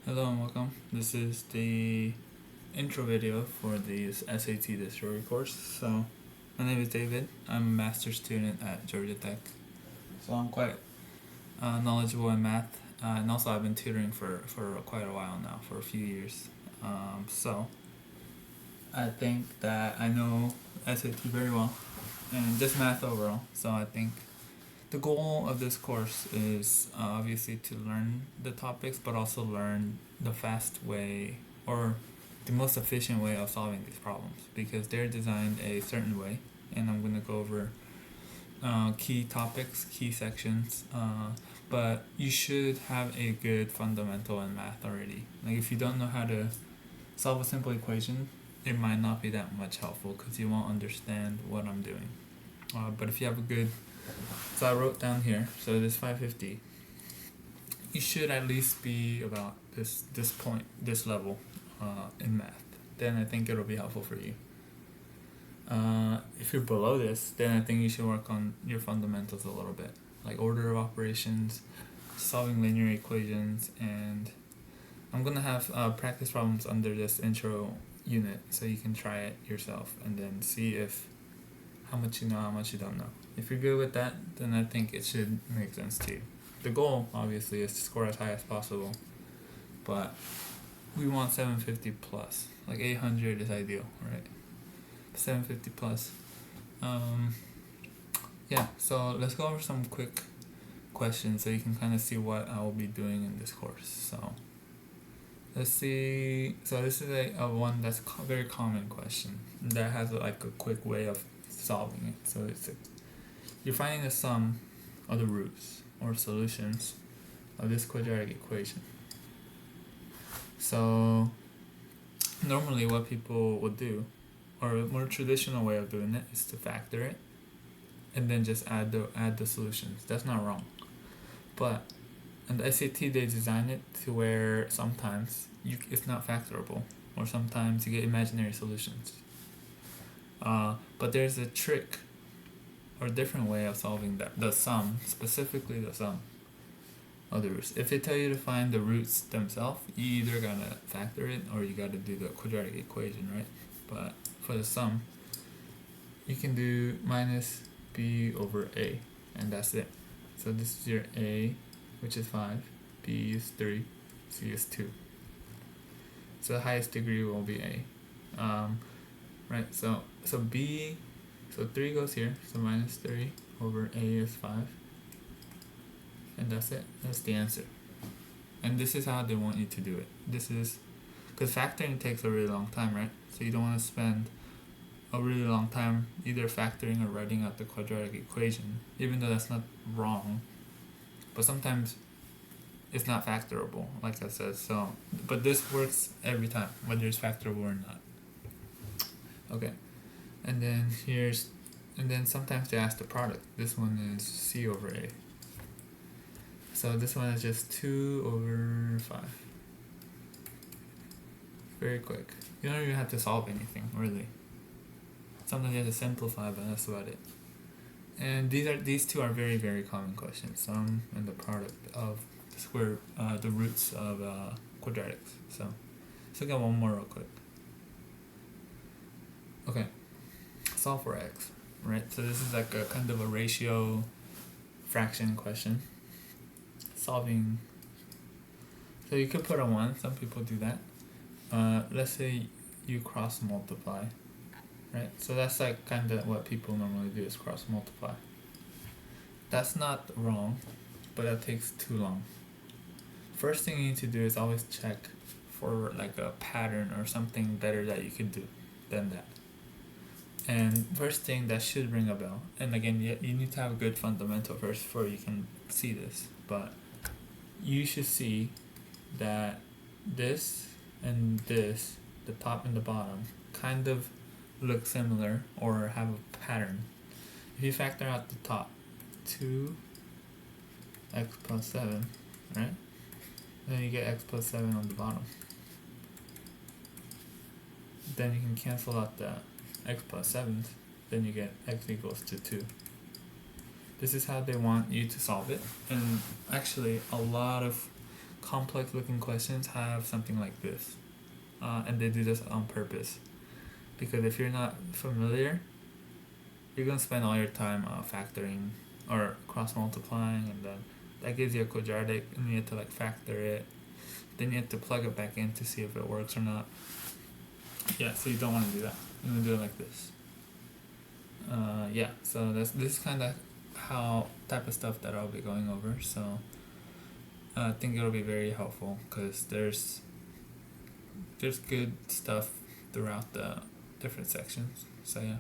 Hello and welcome. This is the intro video for the SAT History course. So, my name is David. I'm a master's student at Georgia Tech. So, I'm quite knowledgeable in math, and also I've been tutoring for quite a while now, for a few years. So, I think that I know SAT very well, and just math overall. So, I think the goal of this course is obviously to learn the topics, but also learn the fast way or the most efficient way of solving these problems because they're designed a certain way. And I'm going to go over key topics, key sections. But you should have a good fundamental in math already. Like if you don't know how to solve a simple equation, it might not be that much helpful because you won't understand what I'm doing. But if you have a good, so I wrote down here. So this 550. You should at least be about this point, this level, in math. Then I think it'll be helpful for you. If you're below this, then I think you should work on your fundamentals a little bit, like order of operations, solving linear equations, and I'm gonna have practice problems under this intro unit so you can try it yourself and then see if how much you know, how much you don't know. If you're good with that, then I think it should make sense to you. The goal, obviously, is to score as high as possible, but we want 750 plus. Like 800 is ideal, right? 750 plus. Yeah, so let's go over some quick questions so you can kind of see what I will be doing in this course. So let's see. So this is a one that's very common question that has like a quick way of solving it. So you're finding the sum of the roots or solutions of this quadratic equation. So normally what people would do, or a more traditional way of doing it, is to factor it and then just add the solutions. That's not wrong. But in the SAT they design it to where sometimes it's not factorable or sometimes you get imaginary solutions. But there's a trick or different way of solving that. The sum, specifically the sum of the roots. If they tell you to find the roots themselves, you either gotta factor it or you gotta do the quadratic equation, right? But for the sum, you can do minus b over a, and that's it. So this is your a, which is 5, b is 3, c is 2. So the highest degree will be a. Right, so b, so 3 goes here, so minus 3 over a is 5. And that's it, that's the answer. And this is how they want you to do it. This is, because factoring takes a really long time, right? So you don't want to spend a really long time either factoring or writing out the quadratic equation, even though that's not wrong. But sometimes it's not factorable, like I said. So, but this works every time, whether it's factorable or not. Okay, and then sometimes they ask the product. This one is c over a. So this one is just 2 over 5. Very quick. You don't even have to solve anything, really. Sometimes you have to simplify, but that's about it. And these two are very, very common questions. Sum and the product of the roots of quadratics. So let's look at one more real quick. Okay, solve for x, right? So this is like a kind of a ratio fraction question. Solving. So you could put a 1. Some people do that. Let's say you cross multiply. Right, so that's like kind of what people normally do is cross multiply. That's not wrong, but that takes too long. First thing you need to do is always check for like a pattern or something better that you could do than that. And first thing that should ring a bell, and again you need to have a good fundamental first before you can see this, but you should see that this and this, the top and the bottom, kind of look similar or have a pattern. If you factor out the top, 2x plus 7, right? Then you get x plus 7 on the bottom. Then you can cancel out the x plus 7, then you get x equals to 2. This is how they want you to solve it. And actually a lot of complex looking questions have something like this, and they do this on purpose, because if you're not familiar, you're gonna spend all your time factoring or cross multiplying, and then that gives you a quadratic, and you have to like factor it. Then you have to plug it back in to see if it works or not. Yeah, so you don't want to do that. You want to do it like this. Yeah, so this is kind of how type of stuff that I'll be going over. So I think it'll be very helpful because there's good stuff throughout the different sections. So yeah.